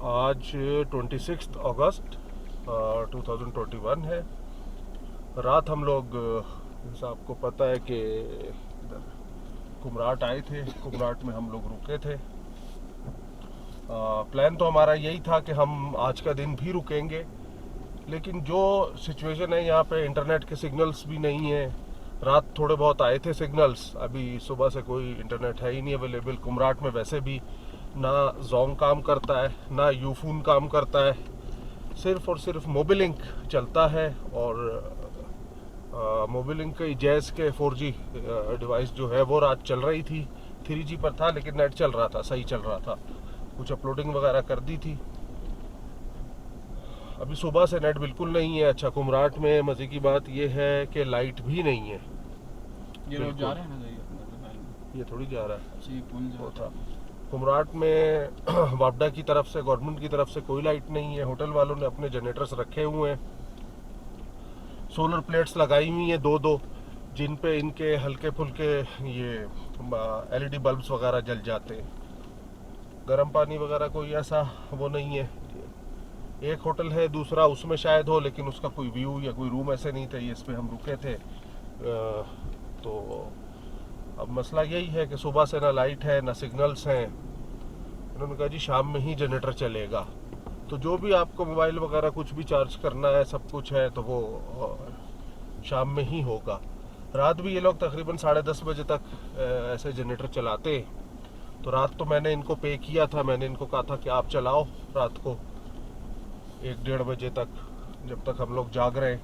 आज 26 अगस्त 2021 है। रात हम लोग, जैसा आपको पता है कि इधर कुमराट आए थे। कुमराट में हम लोग रुके थे। प्लान तो हमारा यही था कि हम आज का दिन भी रुकेंगे, लेकिन जो सिचुएशन है यहाँ पे इंटरनेट के सिग्नल्स भी नहीं है। रात थोड़े बहुत आए थे सिग्नल्स, अभी सुबह से कोई इंटरनेट है ही नहीं अवेलेबल। कुमराट में वैसे भी ना जोंग काम करता है, ना यूफोन काम करता है, सिर्फ और सिर्फ मोबिलिंक चलता है। और मोबिलिंक के जैज़ के 4G डिवाइस जो है वो रात चल रही थी। 3G पर था लेकिन नेट चल रहा था, सही चल रहा था। कुछ अपलोडिंग वगैरह कर दी थी। अभी सुबह से नेट बिल्कुल नहीं है। अच्छा, कुमराट में मज़े की बात यह है कि लाइट भी नहीं है। ये लोग जा रहे हैं ना, ये थोड़ी जा रहा है, वो था कुमराट में वापडा की तरफ से, गवर्नमेंट की तरफ से कोई लाइट नहीं है। होटल वालों ने अपने जनरेटर्स रखे हुए हैं, सोलर प्लेट्स लगाई हुई हैं दो, जिन पे इनके हल्के फुल्के ये LED बल्ब्स वगैरह जल जाते हैं। गर्म पानी वगैरह कोई ऐसा वो नहीं है। एक होटल है दूसरा, उसमें शायद हो, लेकिन उसका कोई व्यू या कोई रूम ऐसे नहीं थे। ये इस पे हम रुके थे। तो अब मसला यही है कि सुबह से ना लाइट है ना सिग्नल्स हैं। इन्होंने कहा जी शाम में ही जनरेटर चलेगा, तो जो भी आपको मोबाइल वगैरह कुछ भी चार्ज करना है, सब कुछ है, तो वो शाम में ही होगा। रात भी ये लोग तकरीबन 10:30 बजे तक ऐसे जनरेटर चलाते हैं। तो रात तो मैंने इनको पे किया था, मैंने इनको कहा था कि आप चलाओ रात को 1-1:30 बजे तक, जब तक हम लोग जाग रहे हैं।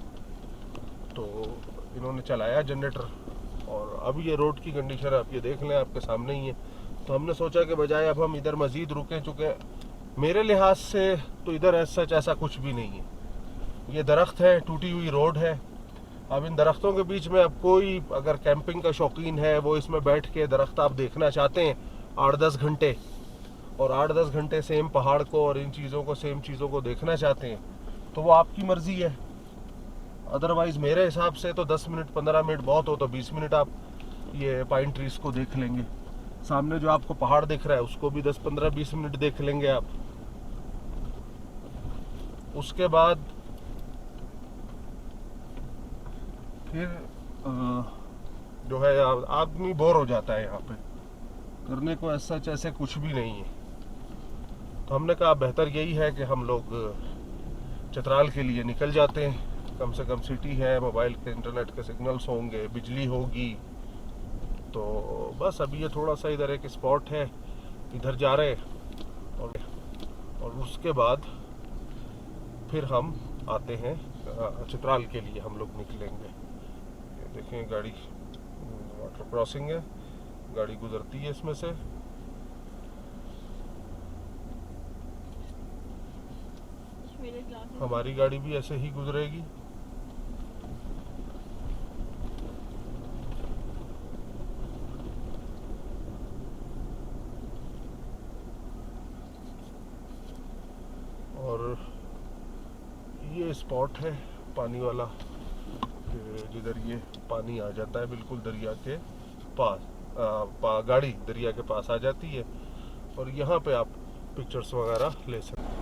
तो इन्होंने चलाया जनरेटर। और अब ये रोड की कंडीशन आप ये देख लें, आपके सामने ही है। तो हमने सोचा कि बजाय अब हम इधर मज़ीद रुकें, चूँकि मेरे लिहाज से तो इधर ऐसा कुछ भी नहीं है। ये दरख्त है, टूटी हुई रोड है। अब इन दरख्तों के बीच में अब कोई अगर कैंपिंग का शौकीन है, वो इसमें बैठ के दरख्त आप देखना चाहते हैं 8-10 घंटे, और 8-10 घंटे सेम पहाड़ को और इन चीज़ों को, सेम चीज़ों को देखना चाहते हैं, तो वो आपकी मर्ज़ी है। अदरवाइज़ मेरे हिसाब से तो 10 मिनट 15 मिनट बहुत हो तो 20 मिनट आप ये पाइन ट्रीज को देख लेंगे। सामने जो आपको पहाड़ दिख रहा है उसको भी 10-15-20 मिनट देख लेंगे आप। उसके बाद फिर जो है आदमी बोर हो जाता है। यहाँ पे करने को ऐसे कुछ भी नहीं है। तो हमने कहा बेहतर यही है कि हम लोग चित्राल के लिए निकल जाते हैं। कम से कम सिटी है, मोबाइल के इंटरनेट के सिग्नल्स होंगे, बिजली होगी। तो बस अभी ये थोड़ा सा इधर एक स्पॉट है, इधर जा रहे हैं। और उसके बाद फिर हम आते हैं चित्राल के लिए, हम लोग निकलेंगे। ये देखें गाड़ी, वाटर क्रॉसिंग है, गाड़ी गुजरती है इसमें से। हमारी गाड़ी भी ऐसे ही गुजरेगी। और ये स्पॉट है पानी वाला, जिधर ये पानी आ जाता है बिल्कुल दरिया के पास। गाड़ी दरिया के पास आ जाती है और यहाँ पे आप पिक्चर्स वगैरह ले सकते हैं।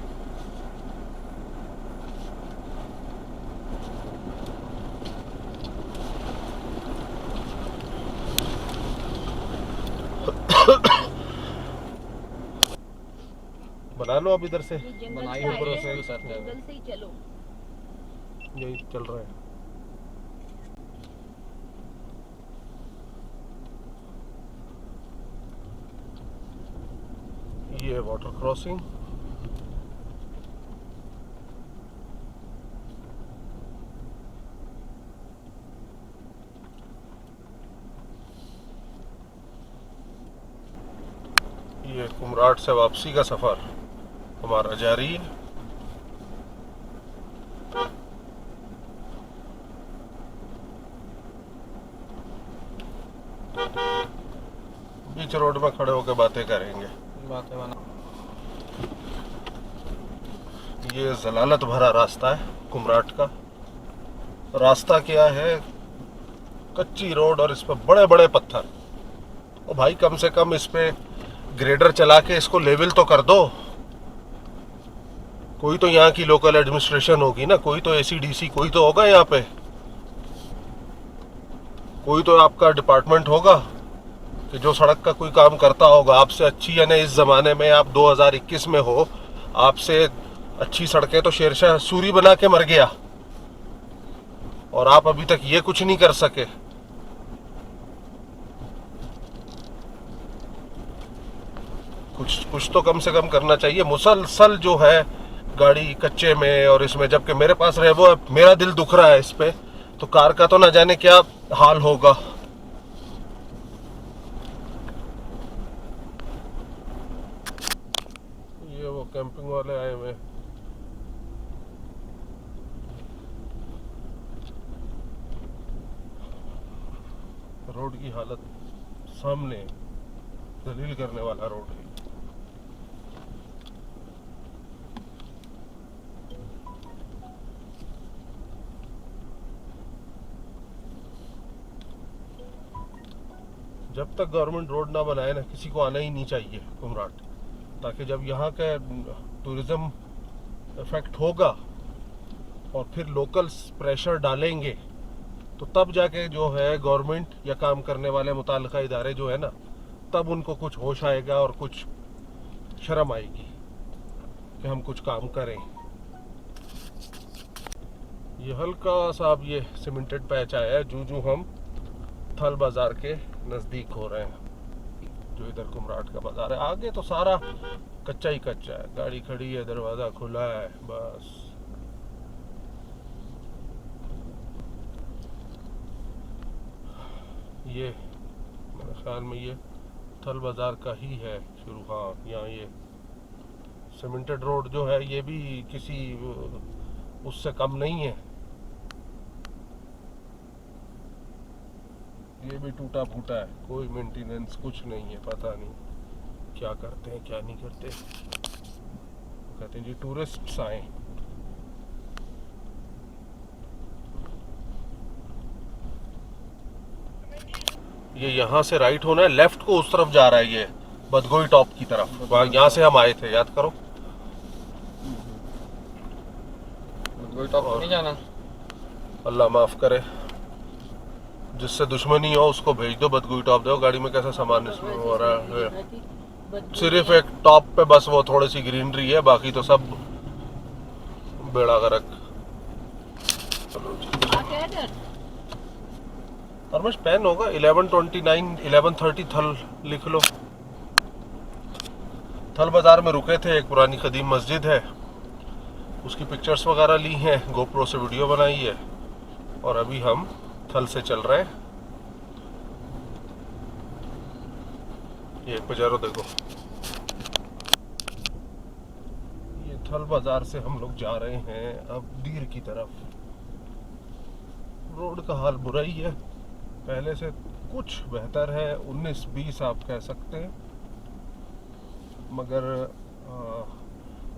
बना लो अब इधर से, बनाई ऊपर से जंगल से ही चलो। यही चल रहा है। ये वाटर क्रॉसिंग, ये कुमराट से वापसी का सफर हमारा जारी है। बीच रोड में खड़े होकर बातें करेंगे। ये जलालत भरा रास्ता है कुमराट का। रास्ता क्या है, कच्ची रोड और इस पे बड़े बड़े पत्थर। ओ भाई, कम से कम इस पे ग्रेडर चला के इसको लेवल तो कर दो। कोई तो यहाँ की लोकल एडमिनिस्ट्रेशन होगी ना, कोई तो एसीडीसी कोई तो होगा यहाँ पे, कोई तो आपका डिपार्टमेंट होगा कि जो सड़क का कोई काम करता होगा। आपसे अच्छी, यानी इस ज़माने में आप 2021 में हो, आपसे अच्छी सड़कें तो शेरशाह सूरी बना के मर गया, और आप अभी तक ये कुछ नहीं कर सके। कुछ तो कम से कम करना चाहिए। मुसलसल जो है गाड़ी कच्चे में और इसमें, जबकि मेरे पास रहे वो, मेरा दिल दुख रहा है इस पे, तो कार का तो ना जाने क्या हाल होगा। ये वो कैंपिंग वाले आए हुए, रोड की हालत सामने, दलील करने वाला रोड है। जब तक गवर्नमेंट रोड ना बनाए ना, किसी को आना ही नहीं चाहिए कुमराट, ताकि जब यहाँ का टूरिज्म इफेक्ट होगा और फिर लोकल्स प्रेशर डालेंगे, तो तब जाके जो है गवर्नमेंट या काम करने वाले मुताल्लिका इदारे जो है ना, तब उनको कुछ होश आएगा और कुछ शर्म आएगी कि हम कुछ काम करें। ये हल्का सा अब ये सीमेंटेड पैच आया है जू हम थल बाजार के नज़दीक हो रहे हैं, जो इधर कुमराट का बाजार है। आगे तो सारा कच्चा ही कच्चा है, गाड़ी खड़ी है, दरवाज़ा खुला है, बस। ये मेरे ख्याल में ये थल बाजार का ही है शुरू। हाँ, यहाँ ये सीमेंटेड रोड जो है ये भी किसी उससे कम नहीं है। ये भी टूटा फूटा है, कोई मेंटेनेंस कुछ नहीं है, पता नहीं क्या करते हैं क्या नहीं करते। कहते हैं जी टूरिस्ट्स आए। ये यहाँ से राइट होना है, लेफ्ट को उस तरफ जा रहा है, ये बदगोई टॉप की तरफ। वहाँ यहाँ से हम आए थे, याद करो। बदगोई टॉप नहीं जाना, अल्लाह माफ करे। जिससे दुश्मनी हो उसको भेज दो बदगोई टॉप। देखो गाड़ी में कैसा सामान इसमें हो रहा है। सिर्फ एक टॉप पे बस वो थोड़ी सी ग्रीनरी है, बाकी तो सब बेड़ा गर्क। परमेश पेन होगा 1129 1130 थल लिख लो। थल बाजार में रुके थे, एक पुरानी कदीम मस्जिद है, उसकी पिक्चर्स वगैरह ली हैं, गोप्रो से वीडियो बनाई है, और अभी हम थल से चल रहे हैं। ये पजारो देखो, ये थल बाजार से हम लोग जा रहे हैं अब दीर की तरफ। रोड का हाल बुरा ही है, पहले से कुछ बेहतर है, 19-20 आप कह सकते हैं, मगर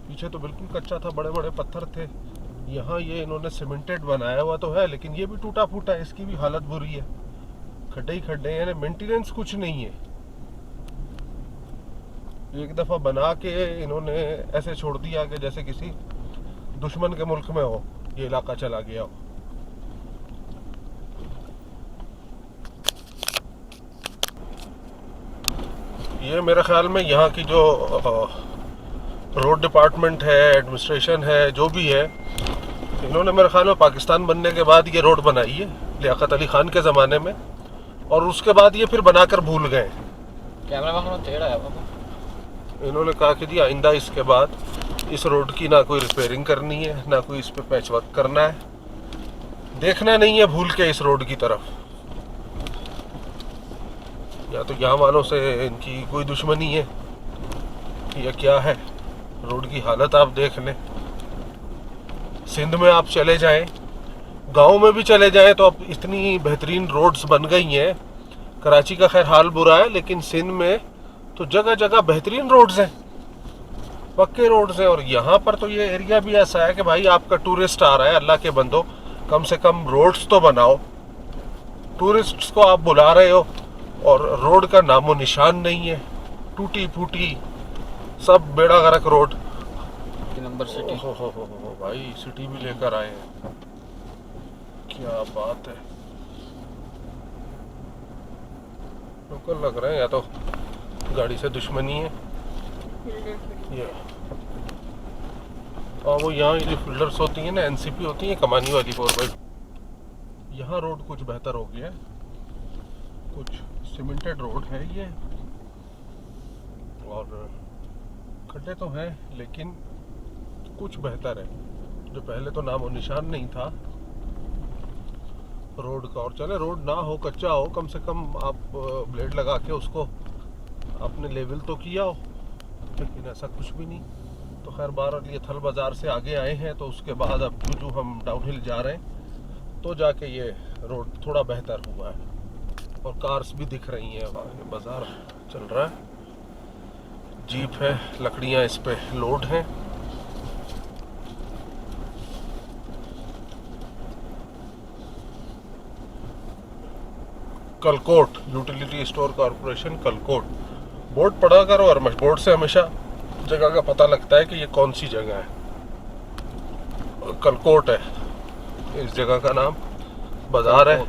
पीछे तो बिल्कुल कच्चा था, बड़े बड़े पत्थर थे। यहाँ ये इन्होंने सीमेंटेड बनाया हुआ तो है, लेकिन ये भी टूटा फूटा है, इसकी भी हालत बुरी है, खड्डे ही खड्डे हैं, मेंटेनेंस कुछ नहीं है। एक दफ़ा बना के इन्होंने ऐसे छोड़ दिया कि जैसे किसी दुश्मन के मुल्क में हो ये इलाका चला गया हो। ये मेरे ख्याल में यहाँ की जो रोड डिपार्टमेंट है, एडमिनिस्ट्रेशन है, जो भी है, इन्होंने मेरे ख्याल में पाकिस्तान बनने के बाद ये रोड बनाई है लियाकत अली खान के ज़माने में, और उसके बाद ये फिर बनाकर भूल गए। कैमरा टेढ़ा है बाबा। इन्होंने कहा कि जी आइंदा इसके बाद इस रोड की ना कोई रिपेयरिंग करनी है, ना कोई इस पे पैच वर्क करना है, देखना नहीं है भूल के इस रोड की तरफ। या तो यहाँ वालों से इनकी कोई दुश्मनी है या क्या है। रोड की हालत आप देख लें, सिंध में आप चले जाएं, गांव में भी चले जाएं, तो अब इतनी बेहतरीन रोड्स बन गई हैं। कराची का खैर हाल बुरा है, लेकिन सिंध में तो जगह जगह बेहतरीन रोड्स हैं, पक्के रोड्स हैं। और यहाँ पर तो ये एरिया भी ऐसा है कि भाई आपका टूरिस्ट आ रहा है, अल्लाह के बंदो कम से कम रोड्स तो बनाओ। टूरिस्ट्स को आप बुला रहे हो और रोड का नामो निशान नहीं है, टूटी फूटी सब बेड़ा गर्क रोड। की नंबर सिटी। हो भाई, सिटी भी लेकर आए हैं, क्या बात है। लोकल लग रहे हैं, या तो गाड़ी से दुश्मनी है ये। और वो यहाँ जो फील्डर्स होती हैं ना, एनसीपी होती हैं, कमानी वाली 4x। यहाँ रोड कुछ बेहतर हो गया है, कुछ सीमेंटेड रोड है ये, और खड्डे तो हैं लेकिन कुछ बेहतर है। जो पहले तो नामो निशान नहीं था रोड का। और चले रोड ना हो, कच्चा हो, कम से कम आप ब्लेड लगा के उसको आपने लेवल तो किया हो, लेकिन ऐसा कुछ भी नहीं। तो खैर बहरहाल ये थल बाज़ार से आगे आए हैं, तो उसके बाद अब जो हम डाउनहिल जा रहे हैं तो जाके ये रोड थोड़ा बेहतर हुआ है, और कार्स भी दिख रही हैं। बाज़ार चल रहा है, जीप है, लकड़ियाँ इस पे लोड हैं। Kalkot utility store corporation Kalkot, board पढ़ा करो, और बोर्ड से हमेशा जगह का पता लगता है कि ये कौन सी जगह है। कलकोट है इस जगह का नाम, बाजार है।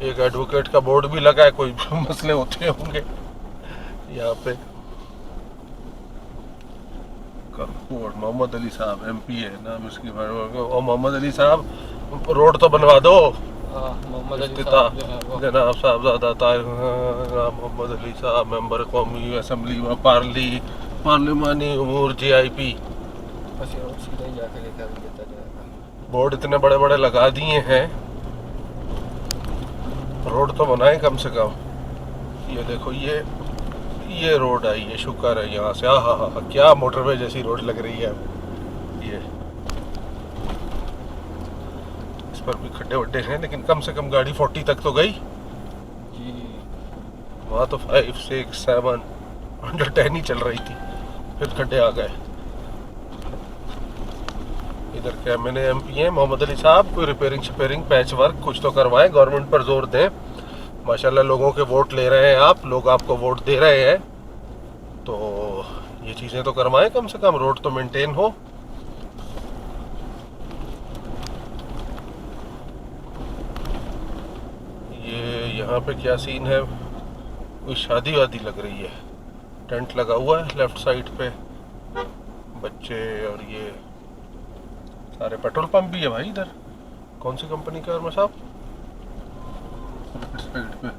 एक एडवोकेट का बोर्ड भी लगा है, कोई मसले होते होंगे यहाँ पे। कलकोट, मोहम्मद अली साहब एमपी है नाम इसकी। और मोहम्मद अली साहब रोड तो बनवा दो। मोहम्मद अली साहब जो है वो जनाब साहबजादा मोहम्मद अली साहब, मेंबर कौमी असम्बली व पार्लिमानी उमूर JIP। बस ये रोड सीधा ही जाके लेकर देता जाएगा। बोर्ड इतने बड़े बड़े लगा दिए हैं, रोड तो बनाए कम से कम। ये देखो, ये रोड आई है, शुक्र है यहाँ से। हाँ, क्या मोटरवे जैसी रोड लग रही है ये। इस पर भी खड्डे वड्डे हैं, लेकिन कम से कम गाड़ी 40 तक तो गई जी। वहाँ तो 5, 6, 7 अंडर 10 ही चल रही थी, फिर खड्डे आ गए। इधर क्या मैंने MP हैं मोहम्मद अली साहब, कोई रिपेयरिंग पैच वर्क कुछ तो करवाएं, गवर्नमेंट पर जोर दें। माशाल्लाह लोगों के वोट ले रहे हैं आप, लोग आपको वोट दे रहे हैं, तो ये चीज़ें तो करवाएं, कम से कम रोड तो मेंटेन हो। ये यहाँ पे क्या सीन है, कोई शादी वादी लग रही है। टेंट लगा हुआ है लेफ्ट साइड पे, बच्चे और ये सारे। पेट्रोल पंप भी है भाई इधर। कौन सी कंपनी का है साहब? साइड पे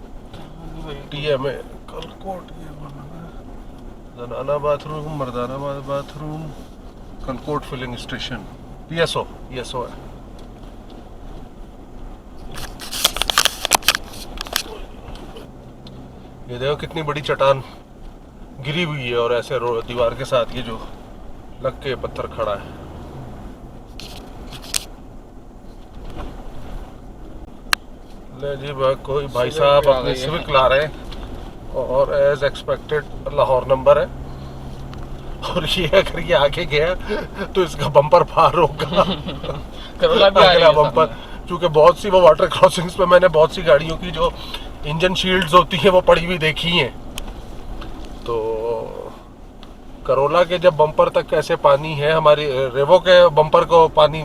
TMA कलकोट, ये जनाना बाथरूम, मर्दाना bathroom, Kalkot filling station, PSO है। ये देखो कितनी बड़ी चट्टान गिरी हुई है, और ऐसे दीवार के साथ ये जो लग के पत्थर खड़ा है। ले जी कोई भाई साहब अपने सिविक ला रहे हैं, और एज एक्सपेक्टेड लाहौर नंबर है। और ये अगर ये आगे गया तो इसका बम्पर पार होगा। अगला बम्पर, क्योंकि बहुत सी वो वाटर क्रॉसिंग्स पे मैंने बहुत सी गाड़ियों की जो इंजन शील्ड्स होती हैं वो पड़ी हुई देखी हैं। तो करोला के जब बम्पर तक कैसे पानी है, हमारी रेवो के बम्पर को पानी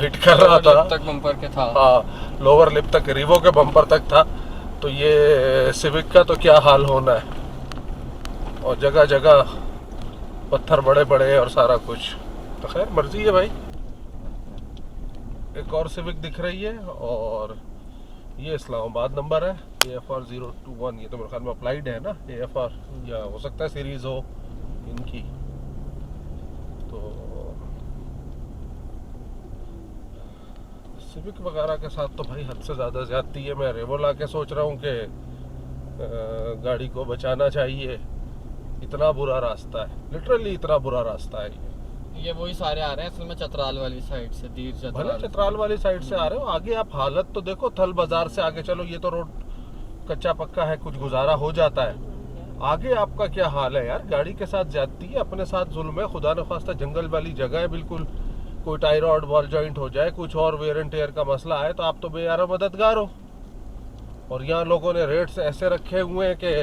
हिट कर रहा था तक बम्पर के था। हाँ, लोअर लिप तक रिवो के बम्पर तक था। तो ये सिविक का तो क्या हाल होना है, और जगह जगह पत्थर बड़े बड़े और सारा कुछ। तो खैर मर्जी है भाई। एक और सिविक दिख रही है, और ये इस्लामाबाद नंबर है, AFR 021। ये तो मेरे ख्याल में अप्लाइड है ना, AFR, या हो सकता है सीरीज हो इनकी। तो सिविक वगैरह के साथ तो भाई हद से ज़्यादा ज्यादती है। मैं रेवो ला के सोच रहा हूँ कि गाड़ी को बचाना चाहिए, इतना बुरा रास्ता है, लिटरली इतना बुरा रास्ता है ये वही सारे आ रहे हैं असल में चतराल वाली साइड से, दीर भले चतराल वाली साइड से आ रहे हो। आगे आप हालत तो देखो, थल बाजार से आगे चलो, ये तो रोड कच्चा पक्का है, कुछ गुजारा हो जाता है। आगे आपका क्या हाल है यार, गाड़ी के साथ जाती है, अपने साथ जुल्म है। खुदा न खास्ता जंगल वाली जगह है बिल्कुल, कोई टायरॉयड बॉल जॉइंट हो जाए, कुछ और वेयर एंड टेयर का मसला है, तो आप तो बेयारा मददगार हो। और यहाँ लोगों ने रेट्स ऐसे रखे हुए हैं कि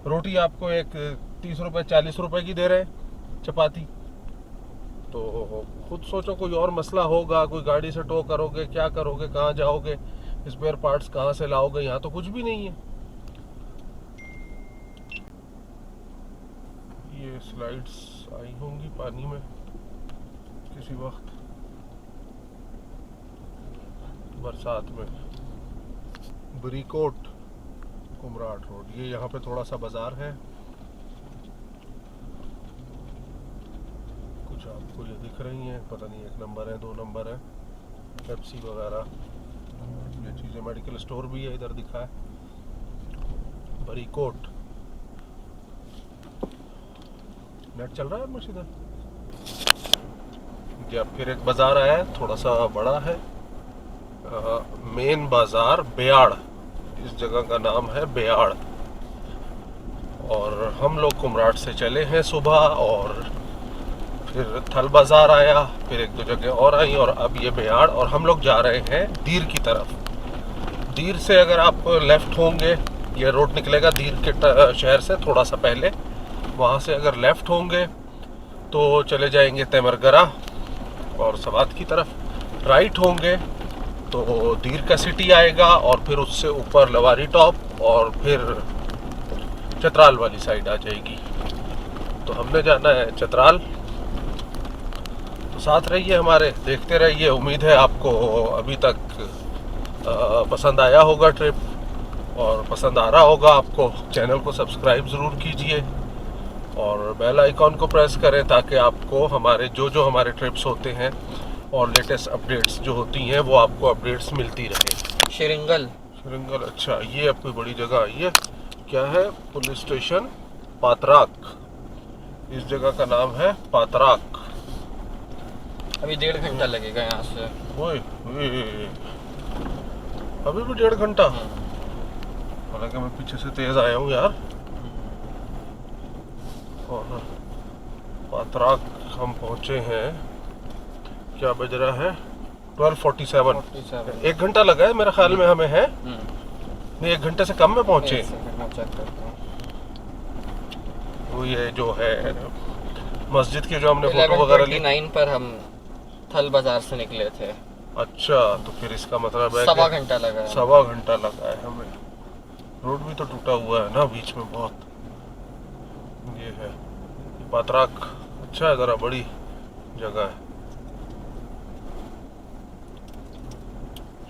रोटी आपको एक 30 रुपए 40 रुपए की दे रहे हैं, चपाती। तो खुद सोचो, कोई और मसला होगा, कोई गाड़ी से टो करोगे, क्या करोगे, कहाँ जाओगे, स्पेयर पार्ट्स कहाँ से लाओगे, यहाँ तो कुछ भी नहीं है। ये स्लाइड्स आई होंगी पानी में किसी वक्त बरसात में। बरीकोट कुमराट रोड, ये यहाँ पे थोड़ा सा बाजार है। कुछ आपको ये दिख रही हैं, पता नहीं 1 नंबर है 2 नंबर है, पेप्सी वगैरह ये चीज़ें। मेडिकल स्टोर भी है इधर दिखा है, बरीकोट। नेट चल रहा है मुझे इधर। जी, अब फिर एक बाजार आया है, थोड़ा सा बड़ा है। मेन बाजार बेयाड़, इस जगह का नाम है बेयाड़। और हम लोग कुमराट से चले हैं सुबह, और फिर थल बाजार आया, फिर 1-2 जगह और आई, और अब ये बेयाड़। और हम लोग जा रहे हैं दीर की तरफ। दीर से अगर आप लेफ़्ट होंगे, ये रोड निकलेगा दीर के शहर से थोड़ा सा पहले, वहाँ से अगर लेफ़्ट होंगे तो चले जाएंगे तेमरगरा और सवात की तरफ। राइट होंगे तो दीर का सिटी आएगा, और फिर उससे ऊपर लवारी टॉप, और फिर चतराल वाली साइड आ जाएगी। तो हमने जाना है चतराल, तो साथ रहिए हमारे, देखते रहिए। उम्मीद है आपको अभी तक पसंद आया होगा ट्रिप, और पसंद आ रहा होगा आपको। चैनल को सब्सक्राइब ज़रूर कीजिए और बेल आइकॉन को प्रेस करें, ताकि आपको हमारे जो हमारे ट्रिप्स होते हैं और लेटेस्ट अपडेट्स जो होती हैं वो आपको अपडेट्स मिलती रहे। शिरंगल। शिरंगल, अच्छा, ये अब कोई बड़ी जगह आई है। क्या है? पुलिस स्टेशन पातराक, इस जगह का नाम है पातराक। अभी 1.5 घंटा लगेगा यहाँ से। ओए अभी भी 1.5 घंटा? हालांकि मैं पीछे से तेज आया हूँ यार। और पातराक हम पहुँचे हैं, क्या बज रहा है? 12:47। 1 घंटा लगा है मेरे ख्याल में हमें, है नहीं? 1 घंटे से कम में पहुँचे। वो ये जो है मस्जिद के जो हमने फोटो वगैरह ली। 11:29 पर हम थल बाजार से निकले थे। अच्छा, तो फिर इसका मतलब है 1.25 घंटा लगा है। 1.25 घंटा लगा है हमें। रोड भी तो टूटा हुआ है ना बीच में बहुत। ये है पातराक, अच्छा है, ज़रा बड़ी जगह है।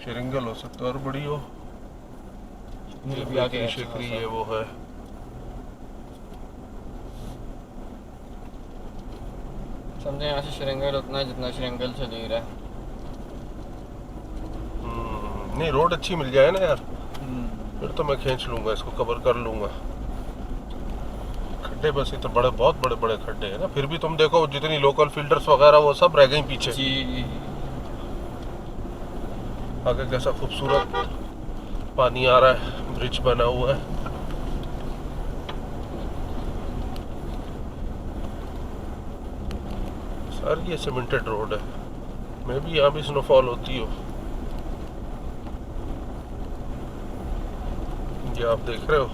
शिरंगल हो सकता है और बड़ी हो। ये बेकरी शेकरी ये वो है। समझे यहाँ से शिरंगल उतना है जितना शिरंगल से दूर है। नहीं, रोड अच्छी मिल जाए ना यार, फिर तो मैं खींच लूंगा, इसको कवर कर लूंगा। खड्डे बस इतने बड़े, बहुत बड़े बड़े खड्डे हैं ना। फिर भी तुम देखो, जितनी लोकल फील्डर्स वगैरह वो सब रह गई पीछे। जी। आगे कैसा खूबसूरत पानी आ रहा है, ब्रिज बना हुआ है। सर ये सीमेंटेड रोड है, मे भी यहाँ भी स्नोफॉल होती हो। ये आप देख रहे हो,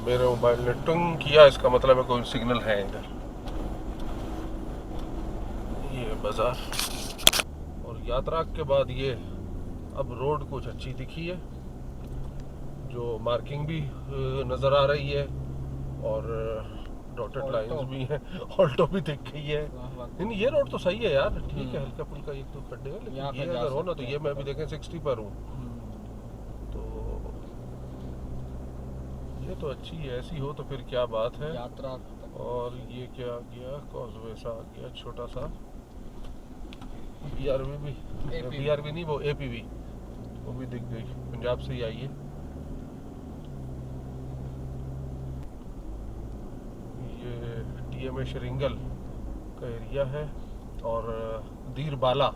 मेरे मोबाइल ने टुंग किया, इसका मतलब है कोई सिग्नल है इधर। ये बाजार। और यात्रा के बाद ये अब रोड कुछ अच्छी दिखी है, जो मार्किंग भी नज़र आ रही है, और डॉटेड लाइंस भी हैं, ऑल्टो भी दिख गई है। नहीं, ये रोड तो सही है यार, ठीक है। हल्का फुल्का 1-2 खड्डे हैं, लेकिन ये अगर हो ना तो ये मैं भी देखें 60 पर हूँ, तो ये तो अच्छी है। ऐसी हो तो फिर क्या बात है। यात्रा। और ये क्या आ गया? कॉजवे सा आ गया छोटा सा। BRB भी, BRB नहीं, वो APV, वो भी दिख गई, पंजाब से ही आई है। ये TMA शिरंगल का एरिया है, और दीर बाला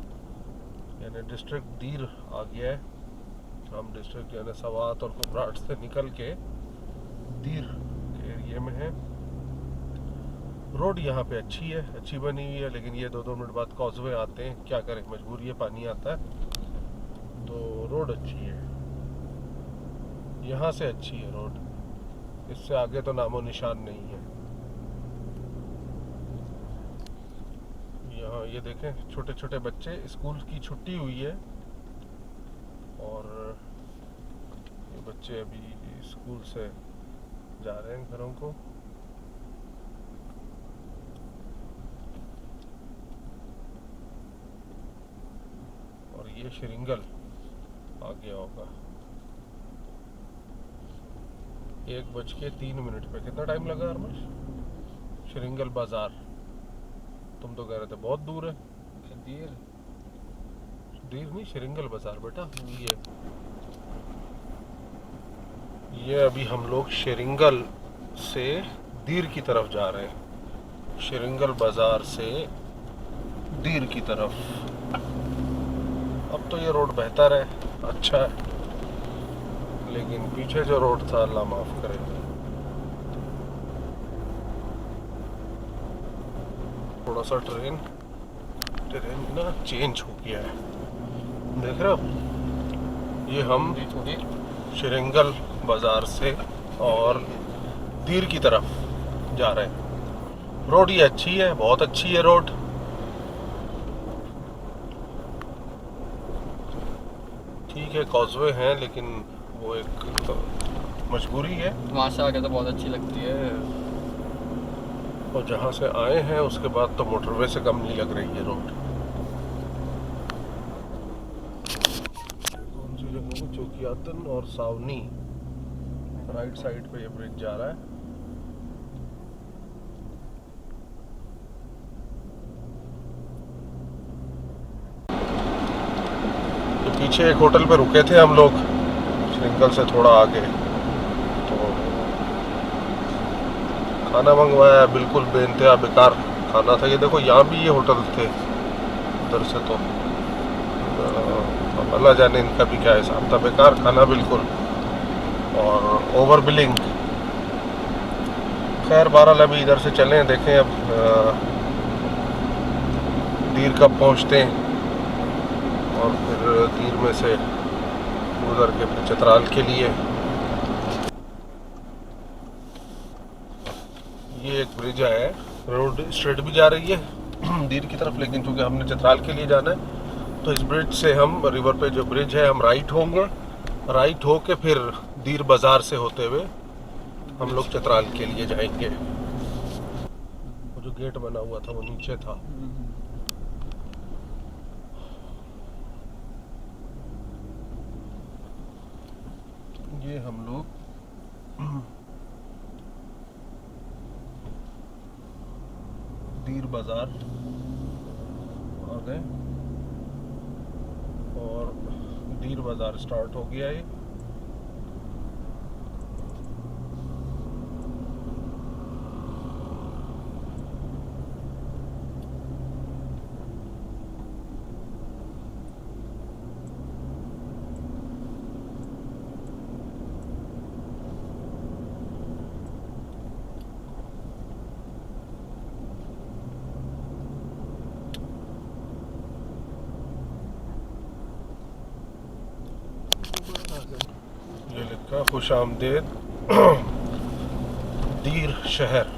यानी डिस्ट्रिक्ट दीर आ गया है। हम डिस्ट्रिक्ट यानी सवात और कुमराट से निकल के दीर के एरिया में है। रोड यहाँ पे अच्छी है, अच्छी बनी हुई है, लेकिन ये 2-2 मिनट बाद कॉजवे आते हैं, क्या करें, मजबूरी है, पानी आता है। तो रोड अच्छी है। यहाँ से अच्छी है रोड, इससे आगे तो नामो निशान नहीं है। यहाँ ये देखें छोटे छोटे बच्चे, स्कूल की छुट्टी हुई है और ये बच्चे अभी स्कूल से जा रहे हैं घरों को। और ये श्रृंगल आ गया होगा 1:03 पे। कितना टाइम लगा हरमश? श्रृंगल बाजार, तुम तो कह रहे थे बहुत दूर है। देर देर नहीं, श्रृंगल बाजार बेटा। ये अभी हम लोग श्रृंगल से दीर की तरफ जा रहे हैं, श्रृंगल बाजार से दीर की तरफ। अब तो ये रोड बेहतर है, अच्छा है, लेकिन पीछे जो रोड था अल्लाह माफ करे। थोड़ा सा ट्रेन ना चेंज हो गया है, देख रहे हो। ये हम थोड़ी श्रृंगल बाजार से और दीर की तरफ जा रहे हैं। रोड ये अच्छी है, बहुत अच्छी है रोड। ठीक है कॉजवे हैं, लेकिन वो एक तो मजबूरी है। वहाँ से आके तो बहुत अच्छी लगती है। और जहाँ से आए हैं उसके बाद तो मोटरवे से कम नहीं लग रही है रोड। कौन सी जगह है? चौकियातन और सावनी, राइट साइड पे ये ब्रिज जा रहा है। तो पीछे एक होटल पे रुके थे हम लोग, श्रृंगल से थोड़ा आगे, तो खाना मंगवाया, बिल्कुल बेइंतहा बेकार खाना था। ये देखो यहाँ भी ये होटल थे उधर से, तो अल्लाह जाने इनका भी क्या हिसाब था। बेकार खाना बिल्कुल, और ओवर बिलिंग। खैर बहरहाल अभी इधर से चलें, देखें अब दीर कब पहुँचते हैं, और फिर दीर में से उधर के फिर चित्राल के लिए। ये एक ब्रिज है, रोड स्ट्रेट भी जा रही है दीर की तरफ, लेकिन चूंकि हमने चित्राल के लिए जाना है तो इस ब्रिज से हम रिवर पे जो ब्रिज है हम राइट होंगे, राइट होके फिर दीर बाजार से होते हुए हम लोग चित्राल के लिए जाएंगे। वो जो गेट बना हुआ था वो नीचे था। ये हम लोग दीर बाजार आ गए और दीर बाजार स्टार्ट हो गया ये। ये लिखा खुश आमदेद दीर शहर।